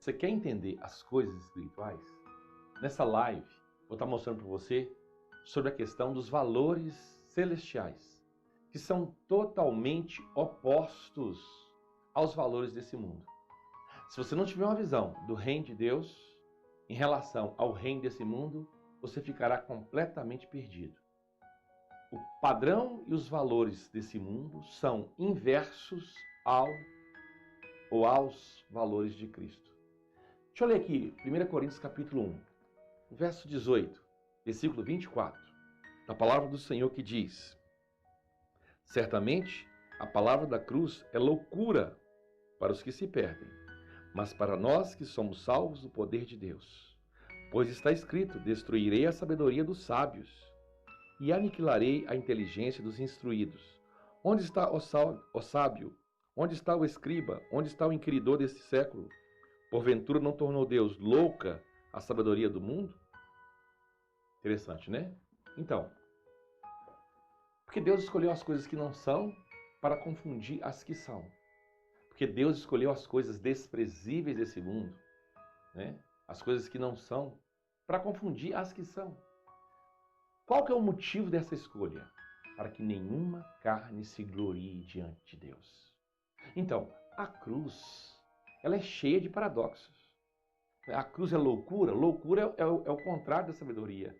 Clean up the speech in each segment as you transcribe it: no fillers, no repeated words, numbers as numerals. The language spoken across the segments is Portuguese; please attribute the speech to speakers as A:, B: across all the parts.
A: Você quer entender as coisas espirituais? Nessa live, vou estar mostrando para você sobre a questão dos valores celestiais, que são totalmente opostos aos valores desse mundo. Se você não tiver uma visão do reino de Deus em relação ao reino desse mundo, você ficará completamente perdido. O padrão e os valores desse mundo são inversos aos valores de Cristo. Deixa eu ler aqui 1 Coríntios capítulo 1, verso 18, versículo 24, da palavra do Senhor que diz: certamente a palavra da cruz é loucura para os que se perdem, mas para nós que somos salvos o poder de Deus. Pois está escrito: destruirei a sabedoria dos sábios e aniquilarei a inteligência dos instruídos. Onde está o sábio? Onde está o escriba? Onde está o inquiridor desse século? Porventura não tornou Deus louca a sabedoria do mundo? Interessante, né? Então, porque Deus escolheu as coisas que não são para confundir as que são. Porque Deus escolheu as coisas desprezíveis desse mundo, né? As coisas que não são, para confundir as que são. Qual que é o motivo dessa escolha? Para que nenhuma carne se glorie diante de Deus. Então, a cruz, ela é cheia de paradoxos. A cruz é loucura? Loucura é o contrário da sabedoria.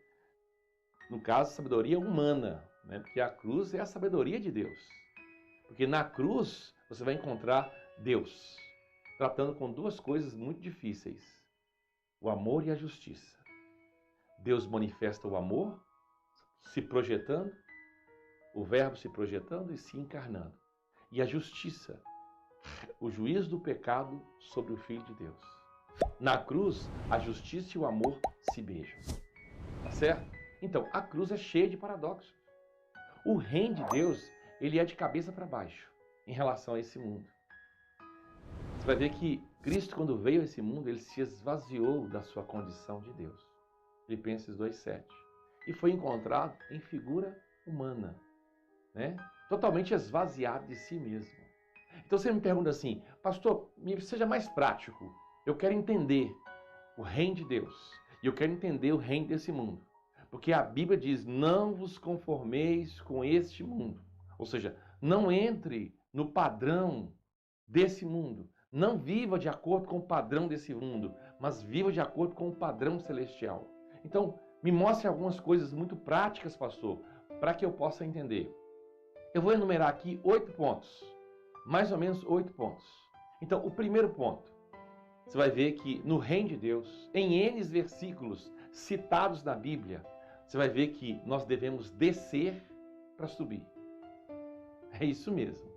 A: No caso, sabedoria humana, né? Porque a cruz é a sabedoria de Deus. Porque na cruz você vai encontrar Deus tratando com duas coisas muito difíceis: o amor e a justiça. Deus manifesta o amor se projetando, o verbo se projetando e se encarnando. E a justiça, o juízo do pecado sobre o Filho de Deus. Na cruz, a justiça e o amor se beijam. Tá certo? Então, a cruz é cheia de paradoxos. O reino de Deus, ele é de cabeça para baixo em relação a esse mundo. Você vai ver que Cristo, quando veio a esse mundo, ele se esvaziou da sua condição de Deus. Filipenses 2,7. E foi encontrado em figura humana, né? Totalmente esvaziado de si mesmo. Então você me pergunta assim: pastor, seja mais prático. Eu quero entender o reino de Deus e eu quero entender o reino desse mundo. Porque a Bíblia diz: não vos conformeis com este mundo. Ou seja, não entre no padrão desse mundo. Não viva de acordo com o padrão desse mundo, mas viva de acordo com o padrão celestial. Então, me mostre algumas coisas muito práticas, pastor, para que eu possa entender. Eu vou enumerar aqui 8 pontos. Mais ou menos 8 pontos. Então, o primeiro ponto, você vai ver que no reino de Deus, em N versículos citados na Bíblia, você vai ver que nós devemos descer para subir. É isso mesmo.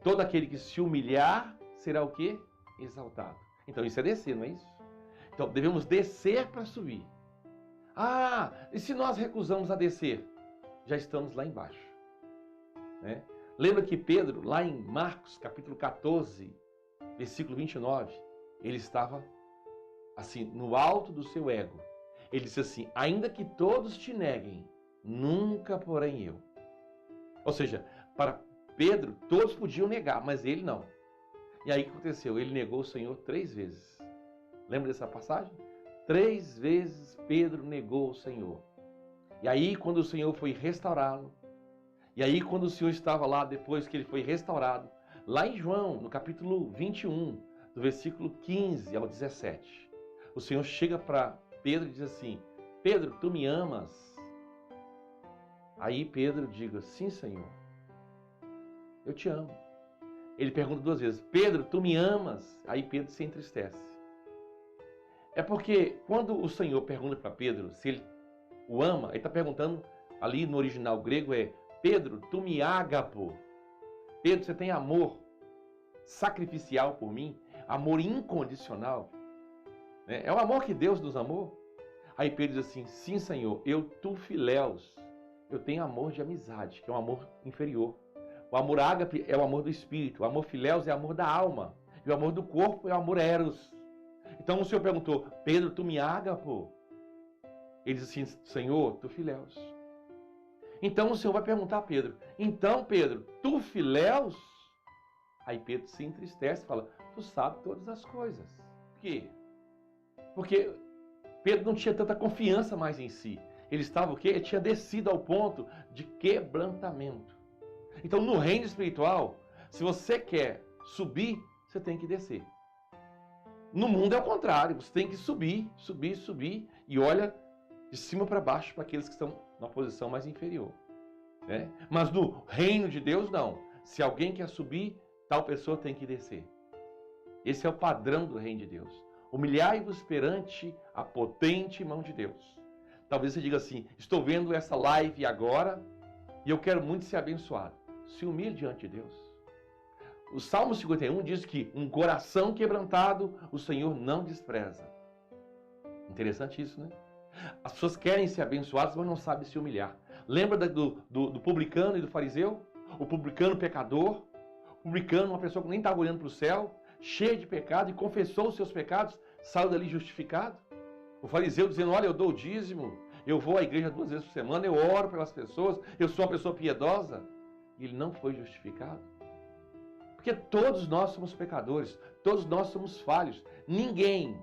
A: Todo aquele que se humilhar será o quê? Exaltado. Então isso é descer, não é isso? Então devemos descer para subir. Ah, e se nós recusamos a descer? Já estamos lá embaixo, né? Lembra que Pedro, lá em Marcos, capítulo 14, versículo 29, ele estava assim, no alto do seu ego. Ele disse assim: ainda que todos te neguem, nunca porém eu. Ou seja, para Pedro, todos podiam negar, mas ele não. E aí o que aconteceu? Ele negou o Senhor 3 vezes. Lembra dessa passagem? 3 vezes Pedro negou o Senhor. E aí quando o Senhor foi restaurá-lo, e aí quando o Senhor estava lá, depois que ele foi restaurado, lá em João, no capítulo 21, do versículo 15 ao 17, o Senhor chega para Pedro e diz assim: Pedro, tu me amas? Aí Pedro diz: sim, Senhor, eu te amo. Ele pergunta 2 vezes: Pedro, tu me amas? Aí Pedro se entristece. É porque quando o Senhor pergunta para Pedro se ele o ama, ele está perguntando, ali no original grego é: Pedro, tu me agapo? Pedro, você tem amor sacrificial por mim? Amor incondicional? É o amor que Deus nos amou? Aí Pedro diz assim: sim, Senhor, eu tu filéus. Eu tenho amor de amizade, que é um amor inferior. O amor ágape é o amor do espírito. O amor filéus é o amor da alma. E o amor do corpo é o amor eros. Então o Senhor perguntou: Pedro, tu me agapo? Ele diz assim: Senhor, tu filéus. Então o Senhor vai perguntar a Pedro: então, Pedro, tu filéus? Aí Pedro se entristece e fala: tu sabe todas as coisas. Por quê? Porque Pedro não tinha tanta confiança mais em si. Ele estava o quê? Ele tinha descido ao ponto de quebrantamento. Então, no reino espiritual, se você quer subir, você tem que descer. No mundo é o contrário, você tem que subir, subir, subir e olha de cima para baixo para aqueles que estão numa posição mais inferior. Né? Mas no reino de Deus, não. Se alguém quer subir, tal pessoa tem que descer. Esse é o padrão do reino de Deus. Humilhai-vos perante a potente mão de Deus. Talvez você diga assim, estou vendo essa live agora e eu quero muito ser abençoado. Se humilhe diante de Deus. O Salmo 51 diz que um coração quebrantado o Senhor não despreza. Interessante isso, né? As pessoas querem ser abençoadas, mas não sabem se humilhar. Lembra do publicano e do fariseu? O publicano pecador, o publicano uma pessoa que nem estava olhando para o céu, cheio de pecado e confessou os seus pecados, saiu dali justificado. O fariseu dizendo, olha, eu dou o dízimo, eu vou à igreja 2 vezes por semana, eu oro pelas pessoas, eu sou uma pessoa piedosa. E ele não foi justificado. Porque todos nós somos pecadores, todos nós somos falhos. Ninguém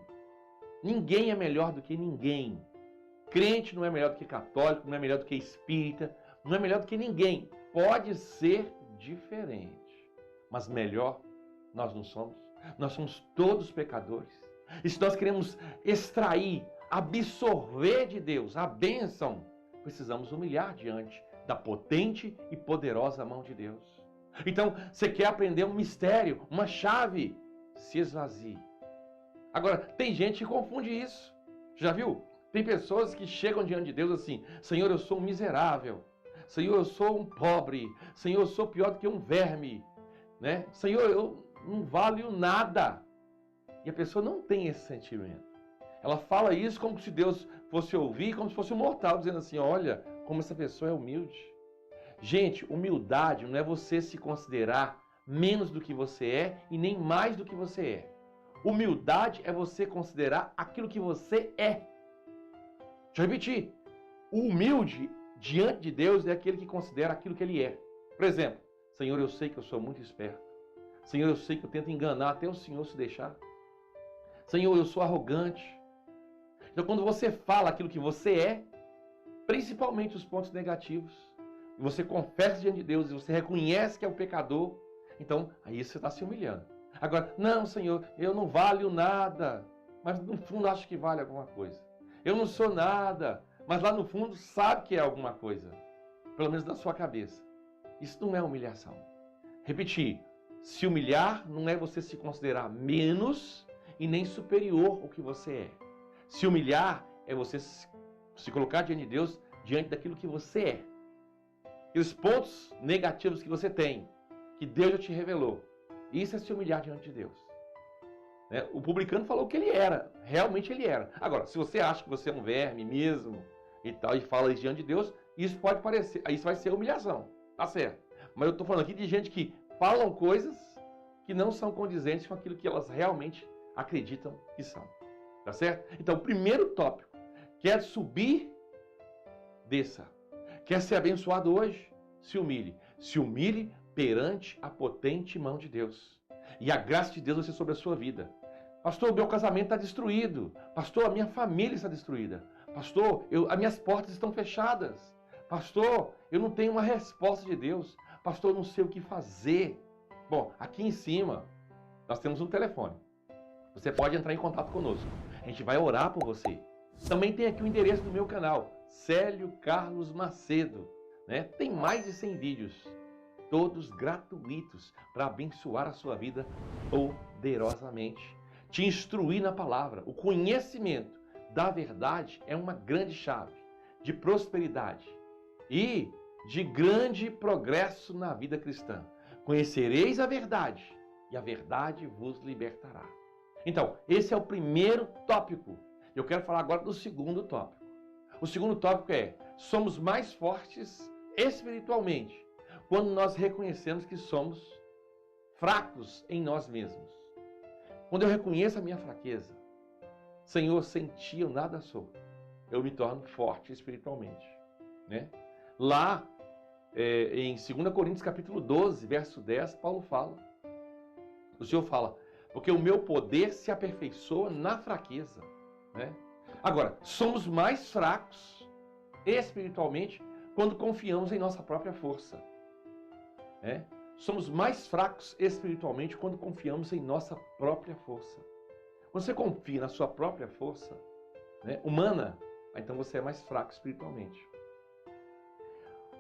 A: é melhor do que ninguém. Crente não é melhor do que católico, não é melhor do que espírita, não é melhor do que ninguém. Pode ser diferente, mas melhor nós não somos. Nós somos todos pecadores. E se nós queremos extrair, absorver de Deus a bênção, precisamos humilhar diante da potente e poderosa mão de Deus. Então, você quer aprender um mistério, uma chave, se esvazie. Agora, tem gente que confunde isso. Já viu? Tem pessoas que chegam diante de Deus assim, Senhor, eu sou um miserável. Senhor, eu sou um pobre. Senhor, eu sou pior do que um verme. Né? Senhor, eu não valho nada. E a pessoa não tem esse sentimento. Ela fala isso como se Deus fosse ouvir, como se fosse um mortal, dizendo assim, olha, como essa pessoa é humilde. Gente, humildade não é você se considerar menos do que você é e nem mais do que você é. Humildade é você considerar aquilo que você é. Deixa eu repetir. O humilde diante de Deus é aquele que considera aquilo que ele é. Por exemplo, Senhor, eu sei que eu sou muito esperto. Senhor, eu sei que eu tento enganar até o Senhor se deixar. Senhor, eu sou arrogante. Então, quando você fala aquilo que você é, principalmente os pontos negativos, e você confessa diante de Deus e você reconhece que é o pecador, então aí você está se humilhando. Agora, não, Senhor, eu não valho nada, mas no fundo acho que vale alguma coisa. Eu não sou nada, mas lá no fundo sabe que é alguma coisa, pelo menos na sua cabeça. Isso não é humilhação. Repetir, se humilhar não é você se considerar menos e nem superior ao que você é. Se humilhar é você se colocar diante de Deus, diante daquilo que você é. E os pontos negativos que você tem, que Deus já te revelou. Isso é se humilhar diante de Deus. Né? O publicano falou que ele era, realmente ele era. Agora, se você acha que você é um verme mesmo e tal, e fala isso diante de Deus, isso pode parecer, isso vai ser humilhação, tá certo? Mas eu estou falando aqui de gente que falam coisas que não são condizentes com aquilo que elas realmente acreditam que são. Tá certo? Então, o primeiro tópico, quer subir, desça. Quer ser abençoado hoje? Se humilhe. Se humilhe perante a potente mão de Deus. E a graça de Deus vai ser sobre a sua vida. Pastor, o meu casamento está destruído. Pastor, a minha família está destruída. Pastor, as minhas portas estão fechadas. Pastor, eu não tenho uma resposta de Deus. Pastor, eu não sei o que fazer. Bom, aqui em cima, nós temos um telefone. Você pode entrar em contato conosco. A gente vai orar por você. Também tem aqui o endereço do meu canal, Célio Carlos Macedo. Né? Tem mais de 100 vídeos, todos gratuitos, para abençoar a sua vida poderosamente. Te instruir na palavra. O conhecimento da verdade é uma grande chave de prosperidade e de grande progresso na vida cristã. Conhecereis a verdade e a verdade vos libertará. Então, esse é o primeiro tópico. Eu quero falar agora do segundo tópico. O segundo tópico é, somos mais fortes espiritualmente quando nós reconhecemos que somos fracos em nós mesmos. Quando eu reconheço a minha fraqueza, Senhor, sem ti eu nada sou, eu me torno forte espiritualmente. Né? Lá, em 2 Coríntios capítulo 12, verso 10, Paulo fala, o Senhor fala, Porque o meu poder se aperfeiçoa na fraqueza, né? Agora, somos mais fracos espiritualmente quando confiamos em nossa própria força, né? Somos mais fracos espiritualmente quando confiamos em nossa própria força. Quando você confia na sua própria força, né, humana, então você é mais fraco espiritualmente.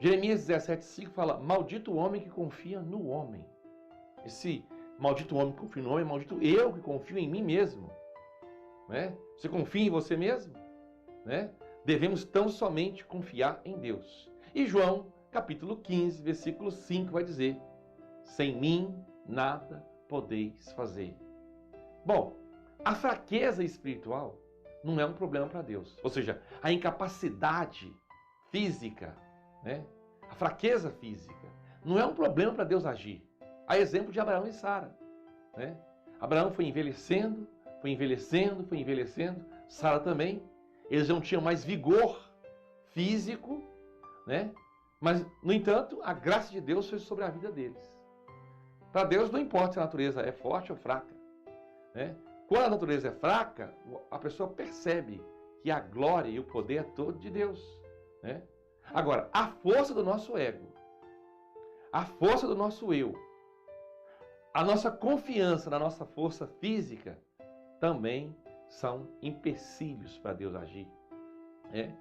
A: Jeremias 17,5 fala: maldito o homem que confia no homem. Esse maldito homem que confia no homem, maldito eu que confio em mim mesmo. Né? Você confia em você mesmo? Né? Devemos tão somente confiar em Deus. E João, capítulo 15, versículo 5 vai dizer: sem mim nada podeis fazer. Bom, a fraqueza espiritual não é um problema para Deus. Ou seja, a incapacidade física, né? A fraqueza física não é um problema para Deus agir. A exemplo de Abraão e Sara, né? Abraão foi envelhecendo, Sara também. Eles não tinham mais vigor físico, né? Mas, no entanto, a graça de Deus foi sobre a vida deles. Para Deus não importa se a natureza é forte ou fraca, né? Quando a natureza é fraca, a pessoa percebe que a glória e o poder é todo de Deus, né? Agora, a força do nosso ego, a força do nosso eu, a nossa confiança na nossa força física também são empecilhos para Deus agir, né?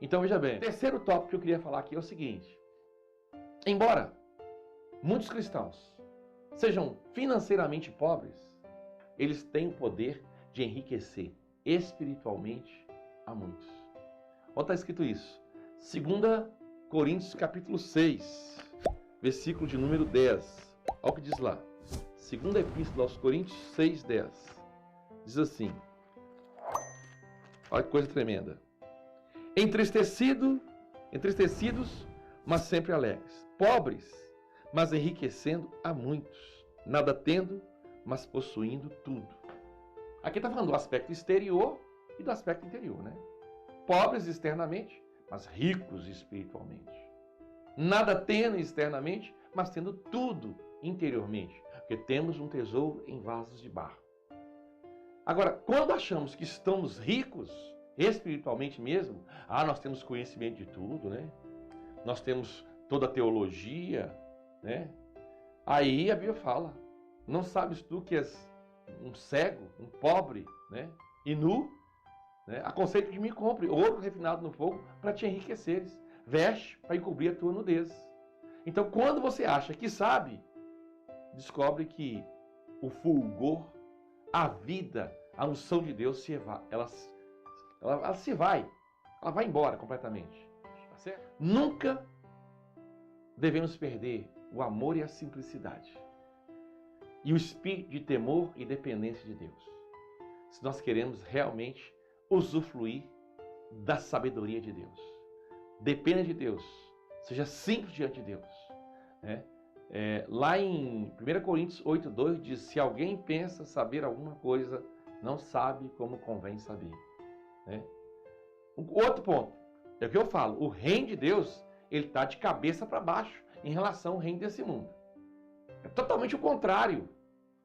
A: Então, veja bem, o terceiro tópico que eu queria falar aqui é o seguinte: embora muitos cristãos sejam financeiramente pobres, eles têm o poder de enriquecer espiritualmente a muitos. Olha, está escrito isso. 2 Coríntios capítulo 6, versículo de número 10. Olha o que diz lá. Segunda Epístola aos Coríntios 6, 10. Diz assim. Olha que coisa tremenda. Entristecidos, mas sempre alegres. Pobres, mas enriquecendo a muitos. Nada tendo, mas possuindo tudo. Aqui está falando do aspecto exterior e do aspecto interior, né? Pobres externamente, mas ricos espiritualmente. Nada tendo externamente, mas tendo tudo interiormente. Porque temos um tesouro em vasos de barro. Agora, quando achamos que estamos ricos, espiritualmente mesmo, nós temos conhecimento de tudo, né? Nós temos toda a teologia, né? Aí a Bíblia fala: não sabes tu que és um cego, um pobre, né? E nu? Né? Aconselho que me compre ouro refinado no fogo para te enriqueceres, veste para encobrir a tua nudez. Então, quando você acha que sabe, descobre que o fulgor, a vida, a unção de Deus ela vai embora completamente. Tá certo? Nunca devemos perder o amor e a simplicidade e o espírito de temor e dependência de Deus, se nós queremos realmente usufruir da sabedoria de Deus. Dependa de Deus, seja simples diante de Deus, né? Lá em 1 Coríntios 8,2 diz: se alguém pensa saber alguma coisa, não sabe como convém saber, né? Outro ponto, é o que eu falo: o reino de Deus, ele está de cabeça para baixo em relação ao reino desse mundo. É totalmente o contrário,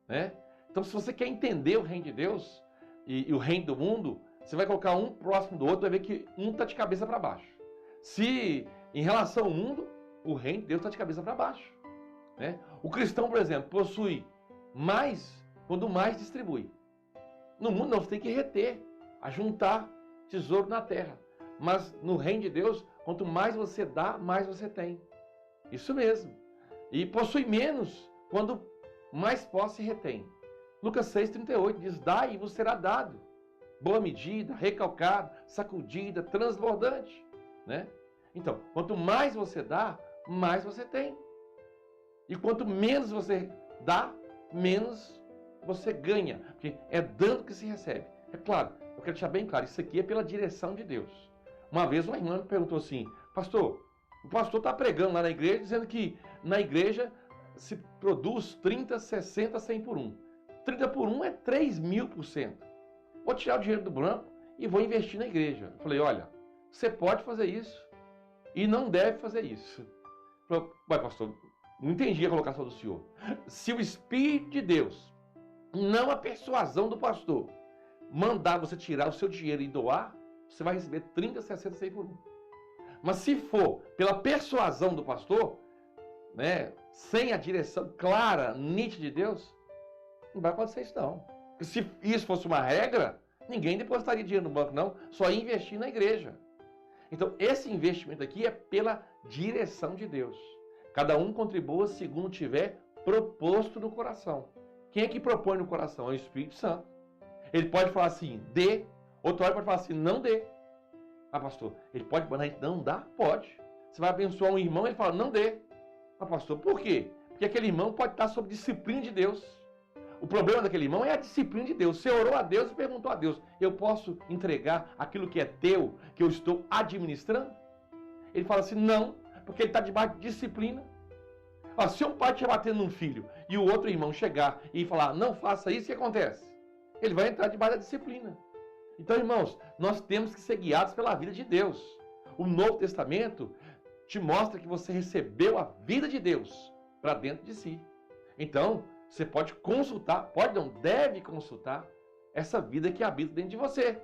A: né? Então, se você quer entender o reino de Deus e o reino do mundo, você vai colocar um próximo do outro, vai ver que um está de cabeça para baixo. Se em relação ao mundo, o reino de Deus está de cabeça para baixo, né? O cristão, por exemplo, possui mais quando mais distribui. No mundo não, você tem que reter, ajuntar tesouro na terra. Mas no reino de Deus, quanto mais você dá, mais você tem. Isso mesmo. E possui menos quando mais posse retém. Lucas 6,38 diz: dai e vos será dado. Boa medida, recalcada, sacudida, transbordante, né? Então, quanto mais você dá, mais você tem. E quanto menos você dá, menos você ganha. Porque é dando que se recebe. É claro, eu quero deixar bem claro, isso aqui é pela direção de Deus. Uma vez uma irmã me perguntou assim: pastor, o pastor está pregando lá na igreja, dizendo que na igreja se produz 30, 60, 100 por 1. 30 por 1 é 3.000%. Vou tirar o dinheiro do banco e vou investir na igreja. Eu falei: olha, você pode fazer isso e não deve fazer isso. Falei: mas pastor, não entendi a colocação do senhor. Se o Espírito de Deus não a persuasão do pastor, mandar você tirar o seu dinheiro e doar, você vai receber 30, 60, 100 por um. Mas se for pela persuasão do pastor, né, sem a direção clara, nítida de Deus, não vai acontecer isso não. Porque se isso fosse uma regra, ninguém depositaria dinheiro no banco não, só ia investir na igreja. Então esse investimento aqui é pela direção de Deus. Cada um contribua segundo tiver proposto no coração. Quem é que propõe no coração? É o Espírito Santo. Ele pode falar assim, dê. Outra hora pode falar assim, não dê. Ah, pastor, ele pode mandar a gente não dar? Pode. Você vai abençoar um irmão, ele fala, não dê. Ah, pastor, por quê? Porque aquele irmão pode estar sob disciplina de Deus. O problema daquele irmão é a disciplina de Deus. Você orou a Deus e perguntou a Deus, eu posso entregar aquilo que é teu, que eu estou administrando? Ele fala assim, não, porque ele está debaixo de disciplina. Ah, se um pai estiver batendo num filho e o outro irmão chegar e falar, não faça isso, o que acontece? Ele vai entrar debaixo da disciplina. Então, irmãos, nós temos que ser guiados pela vida de Deus. O Novo Testamento te mostra que você recebeu a vida de Deus para dentro de si. Então, você pode consultar, pode não, deve consultar essa vida que habita dentro de você.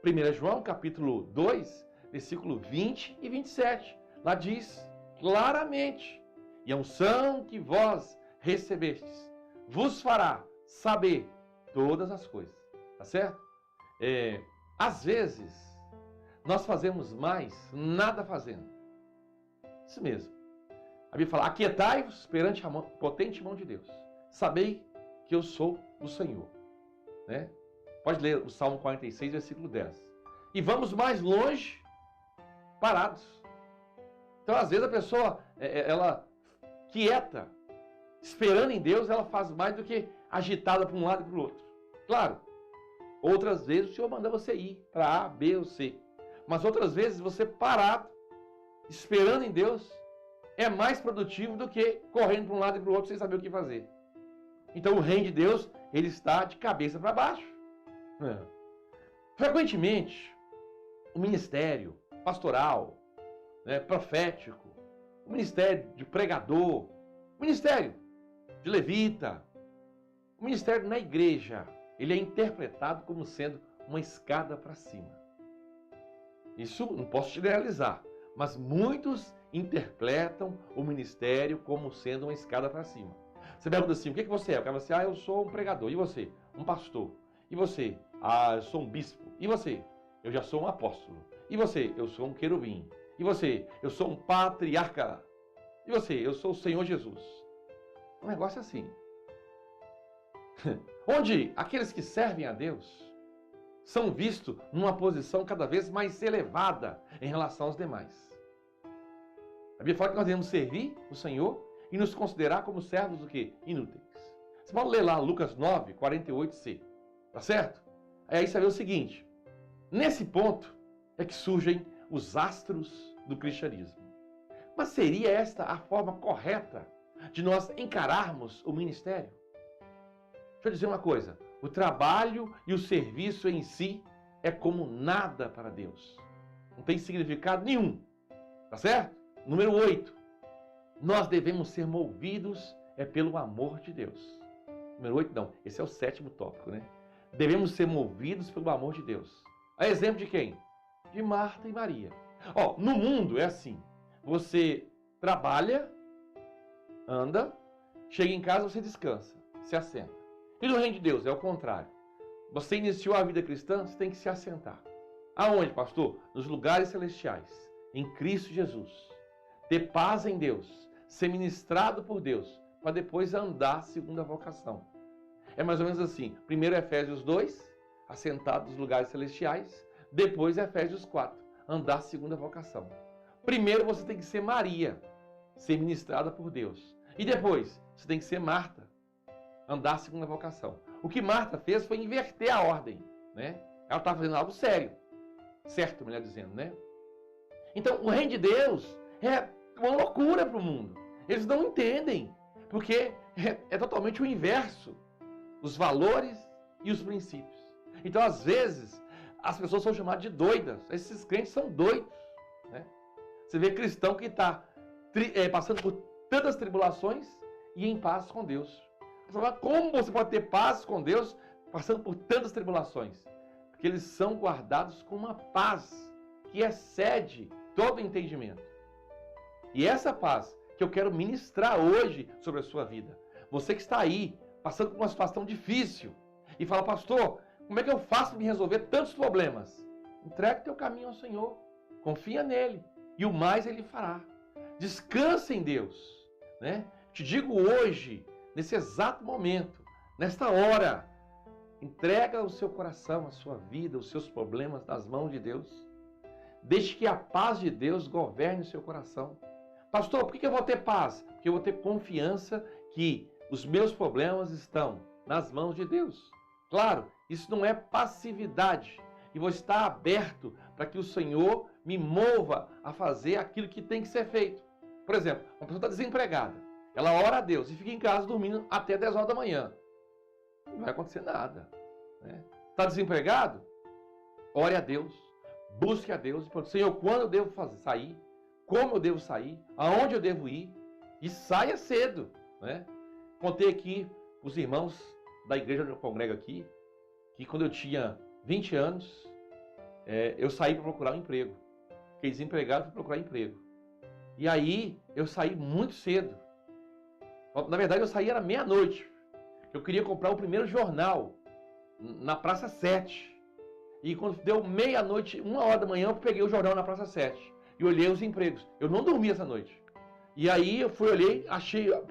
A: 1 João, capítulo 2, versículo 20 e 27. Lá diz claramente, e a unção que vós recebestes vos fará saber todas as coisas. Tá certo? Às vezes, nós fazemos mais nada fazendo. Isso mesmo. A Bíblia fala, aquietai-vos perante a potente mão de Deus. Sabei que eu sou o Senhor. Né? Pode ler o Salmo 46, versículo 10. E vamos mais longe, parados. Então, às vezes, a pessoa, ela quieta, esperando em Deus, ela faz mais do que agitada para um lado e para o outro. Claro, outras vezes o Senhor manda você ir para A, B ou C. Mas outras vezes você parado, esperando em Deus, é mais produtivo do que correndo para um lado e para o outro sem saber o que fazer. Então o reino de Deus, ele está de cabeça para baixo. Frequentemente, o ministério pastoral, profético, o ministério de pregador, o ministério de levita, o ministério na igreja, ele é interpretado como sendo uma escada para cima. Isso não posso generalizar, mas muitos interpretam o ministério como sendo uma escada para cima. Você pergunta assim, o que você é? O cara fala assim, eu sou um pregador. E você? Um pastor. E você? Eu sou um bispo. E você? Eu já sou um apóstolo. E você? Eu sou um querubim. E você? Eu sou um patriarca. E você? Eu sou o Senhor Jesus. Um negócio assim. Onde aqueles que servem a Deus são vistos numa posição cada vez mais elevada em relação aos demais. A Bíblia fala que nós devemos servir o Senhor e nos considerar como servos do quê? Inúteis. Você pode ler lá Lucas 9, 48c. Tá certo? Aí você vê o seguinte. Nesse ponto é que surgem os astros do cristianismo. Mas seria esta a forma correta de nós encararmos o ministério? Deixa eu dizer uma coisa. O trabalho e o serviço em si é como nada para Deus. Não tem significado nenhum. Tá certo? Número 8. Nós devemos ser movidos pelo amor de Deus. Número 8 não. Esse é o 7º tópico, né? Devemos ser movidos pelo amor de Deus. A exemplo de quem? De Marta e Maria. No mundo é assim. Você trabalha, anda, chega em casa, você descansa, se assenta. E no reino de Deus é o contrário. Você iniciou a vida cristã, você tem que se assentar. Aonde, pastor? Nos lugares celestiais, em Cristo Jesus. Ter paz em Deus, ser ministrado por Deus, para depois andar segundo a vocação. É mais ou menos assim. Primeiro Efésios 2, assentado nos lugares celestiais. Depois Efésios 4, andar segundo a vocação. Primeiro você tem que ser Maria, ser ministrada por Deus. E depois você tem que ser Marta, andar segundo a vocação. O que Marta fez foi inverter a ordem, né? Ela estava fazendo algo sério. Certo, melhor dizendo, né? Então, o reino de Deus é uma loucura para o mundo. Eles não entendem, porque é totalmente o inverso. Os valores e os princípios. Então, às vezes, as pessoas são chamadas de doidas. Esses crentes são doidos, né? Você vê cristão que está passando por tantas tribulações e em paz com Deus. Como você pode ter paz com Deus passando por tantas tribulações? Porque eles são guardados com uma paz que excede todo entendimento. E essa paz que eu quero ministrar hoje sobre a sua vida. Você que está aí, passando por uma situação difícil, e fala, pastor, como é que eu faço para me resolver tantos problemas? Entrega o teu caminho ao Senhor, confia nele, e o mais ele fará. Descansa em Deus, né? Te digo hoje, nesse exato momento, nesta hora, entrega o seu coração, a sua vida, os seus problemas nas mãos de Deus. Deixe que a paz de Deus governe o seu coração. Pastor, por que eu vou ter paz? Porque eu vou ter confiança que os meus problemas estão nas mãos de Deus. Claro, isso não é passividade. E vou estar aberto para que o Senhor me mova a fazer aquilo que tem que ser feito. Por exemplo, uma pessoa está desempregada. Ela ora a Deus e fica em casa dormindo até 10 horas da manhã. Não vai acontecer nada. Está desempregado? Ore a Deus. Busque a Deus. Senhor, quando eu devo sair? Como eu devo sair? Aonde eu devo ir? E saia cedo. Contei aqui os irmãos da igreja onde eu congrego aqui, que quando eu tinha 20 anos, eu saí para procurar um emprego. Fiquei desempregado para procurar emprego. E aí, eu saí muito cedo. Na verdade, eu saí era meia-noite. Eu queria comprar o primeiro jornal na Praça 7. E quando deu meia-noite, 1h da manhã, eu peguei o jornal na Praça 7 e olhei os empregos. Eu não dormi essa noite. E aí eu fui, olhei,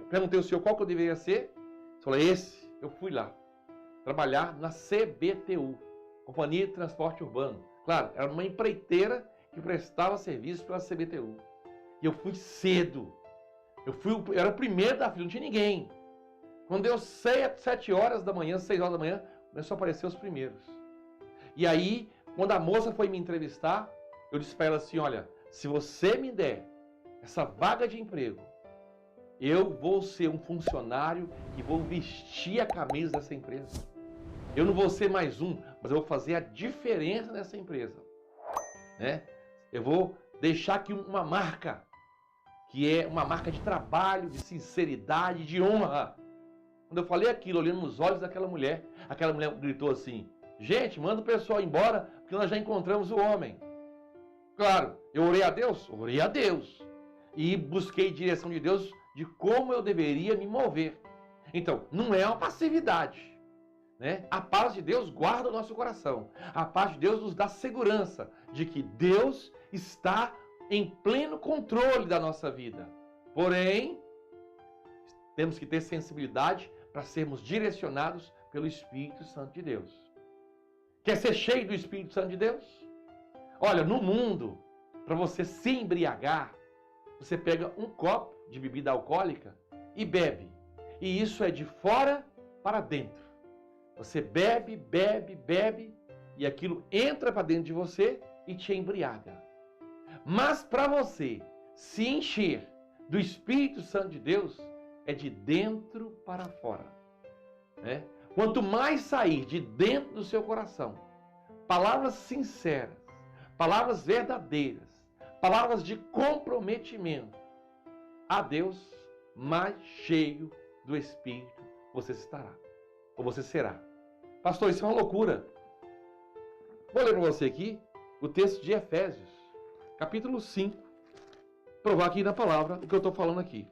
A: perguntei ao senhor qual que eu deveria ser. Eu falei, esse. Eu fui lá trabalhar na CBTU, Companhia de Transporte Urbano. Claro, era uma empreiteira que prestava serviço para a CBTU. E eu fui cedo. Eu era o primeiro da fila, não tinha ninguém. Quando deu 7 horas da manhã, 6 horas da manhã, começou a aparecer os primeiros. E aí, quando a moça foi me entrevistar, eu disse para ela assim, olha, se você me der essa vaga de emprego, eu vou ser um funcionário e vou vestir a camisa dessa empresa. Eu não vou ser mais um, mas eu vou fazer a diferença nessa empresa. Eu vou deixar aqui uma marca, que é uma marca de trabalho, de sinceridade, de honra. Quando eu falei aquilo, olhando nos olhos daquela mulher, aquela mulher gritou assim, gente, manda o pessoal embora, porque nós já encontramos o homem. Claro, eu orei a Deus? Orei a Deus. E busquei direção de Deus de como eu deveria me mover. Então, não é uma passividade. A paz de Deus guarda o nosso coração. A paz de Deus nos dá segurança de que Deus está em pleno controle da nossa vida. Porém, temos que ter sensibilidade para sermos direcionados pelo Espírito Santo de Deus. Quer ser cheio do Espírito Santo de Deus? Olha, no mundo, para você se embriagar, você pega um copo de bebida alcoólica e bebe. E isso é de fora para dentro. Você bebe, bebe, bebe, e aquilo entra para dentro de você e te embriaga. Mas para você se encher do Espírito Santo de Deus, é de dentro para fora. Quanto mais sair de dentro do seu coração, palavras sinceras, palavras verdadeiras, palavras de comprometimento a Deus, mais cheio do Espírito você estará, ou você será. Pastor, isso é uma loucura. Vou ler para você aqui o texto de Efésios, capítulo 5, provar aqui na palavra o que eu estou falando aqui.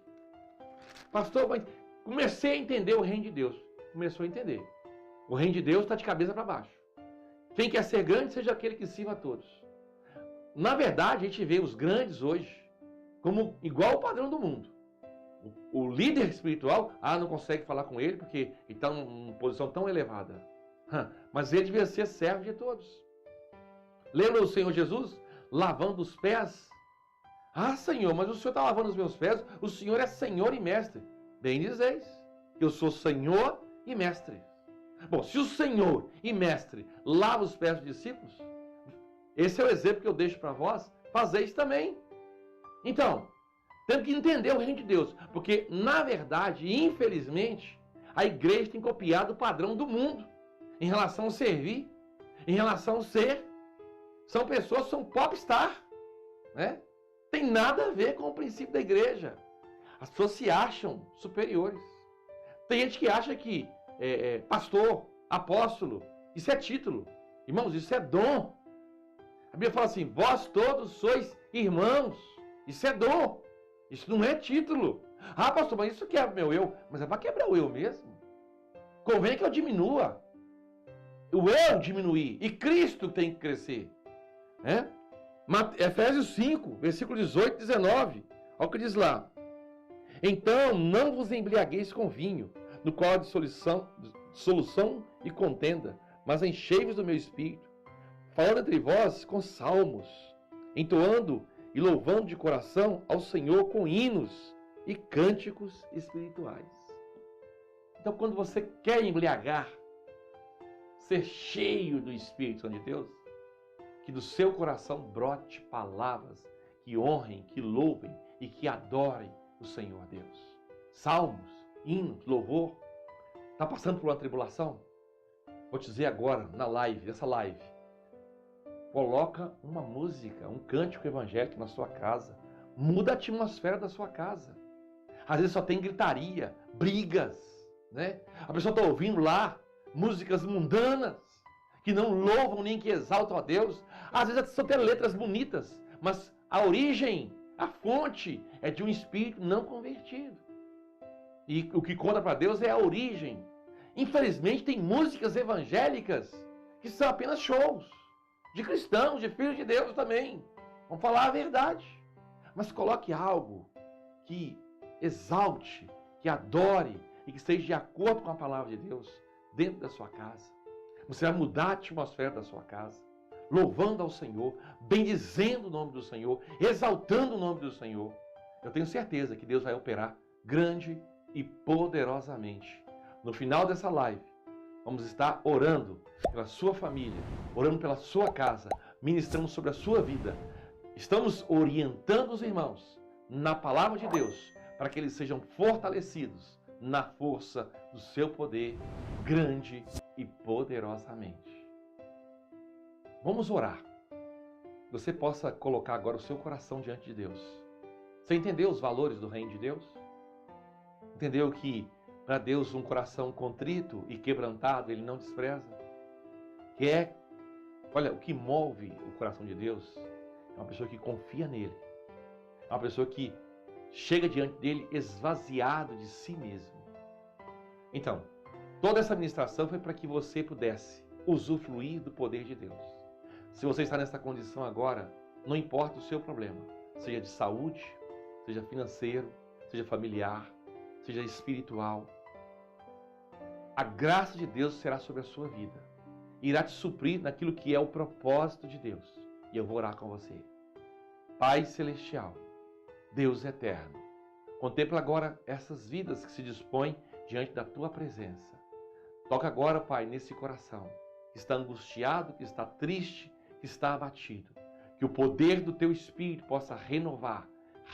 A: Pastor, mas comecei a entender o reino de Deus. Começou a entender. O reino de Deus está de cabeça para baixo. Quem quer ser grande, seja aquele que sirva a todos. Na verdade, a gente vê os grandes hoje como igual ao padrão do mundo. O líder espiritual, não consegue falar com ele porque ele está em uma posição tão elevada. Mas ele devia ser servo de todos. Lembra o Senhor Jesus lavando os pés? Senhor, mas o Senhor está lavando os meus pés? O Senhor é Senhor e Mestre. Bem dizeis, eu sou Senhor e Mestre. Bom, se o Senhor e Mestre lava os pés dos discípulos, esse é o exemplo que eu deixo para vós, fazeis também. Então, temos que entender o reino de Deus, porque, na verdade, infelizmente, a igreja tem copiado o padrão do mundo em relação a servir, em relação a ser. São pessoas que são popstar, Tem nada a ver com o princípio da igreja. As pessoas se acham superiores. Tem gente que acha que pastor, apóstolo, isso é título. Irmãos, isso é dom. A Bíblia fala assim, vós todos sois irmãos. Isso é dom. Isso não é título. Ah, pastor, mas isso quebra meu eu. Mas é para quebrar o eu mesmo. Convém que eu diminua. O eu diminuir. E Cristo tem que crescer. Efésios 5, versículo 18 e 19. Olha o que diz lá. Então, não vos embriagueis com vinho, no qual há dissolução e contenda, mas enchei-vos do meu espírito, falando entre vós com salmos, entoando e louvando de coração ao Senhor com hinos e cânticos espirituais. Então, quando você quer embriagar, ser cheio do Espírito Santo de Deus, que do seu coração brote palavras que honrem, que louvem e que adorem o Senhor Deus. Salmos, hinos, louvor. Está passando por uma tribulação? Vou te dizer agora, nessa live, coloca uma música, um cântico evangélico na sua casa. Muda a atmosfera da sua casa. Às vezes só tem gritaria, brigas, né? A pessoa está ouvindo lá músicas mundanas, que não louvam nem que exaltam a Deus. Às vezes só tem letras bonitas, mas a origem, a fonte é de um espírito não convertido. E o que conta para Deus é a origem. Infelizmente tem músicas evangélicas que são apenas shows de cristãos, de filhos de Deus também. Vamos falar a verdade. Mas coloque algo que exalte, que adore e que esteja de acordo com a palavra de Deus dentro da sua casa. Você vai mudar a atmosfera da sua casa, louvando ao Senhor, bendizendo o nome do Senhor, exaltando o nome do Senhor. Eu tenho certeza que Deus vai operar grande e poderosamente. No final dessa live, vamos estar orando pela sua família, orando pela sua casa, ministrando sobre a sua vida. Estamos orientando os irmãos na palavra de Deus, para que eles sejam fortalecidos na força do seu poder, grande e poderosamente. Vamos orar. Você possa colocar agora o seu coração diante de Deus. Você entendeu os valores do reino de Deus? Entendeu que para Deus um coração contrito e quebrantado Ele não despreza? Olha, o que move o coração de Deus é uma pessoa que confia nele. É uma pessoa que chega diante dele esvaziado de si mesmo. Então, toda essa ministração foi para que você pudesse usufruir do poder de Deus. Se você está nessa condição agora, não importa o seu problema, seja de saúde, seja financeiro, seja familiar, seja espiritual, a graça de Deus será sobre a sua vida. Irá te suprir naquilo que é o propósito de Deus. E eu vou orar com você. Pai Celestial, Deus eterno, contempla agora essas vidas que se dispõem diante da tua presença. Toca agora, Pai, nesse coração que está angustiado, que está triste, que está abatido. Que o poder do teu Espírito possa renovar,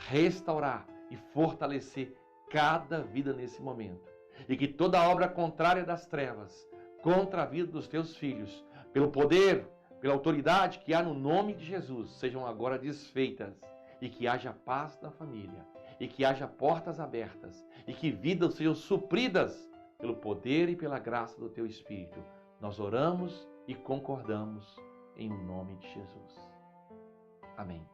A: restaurar e fortalecer cada vida nesse momento. E que toda obra contrária das trevas, contra a vida dos teus filhos, pelo poder, pela autoridade que há no nome de Jesus, sejam agora desfeitas. E que haja paz na família, e que haja portas abertas, e que vidas sejam supridas pelo poder e pela graça do teu Espírito. Nós oramos e concordamos em nome de Jesus. Amém.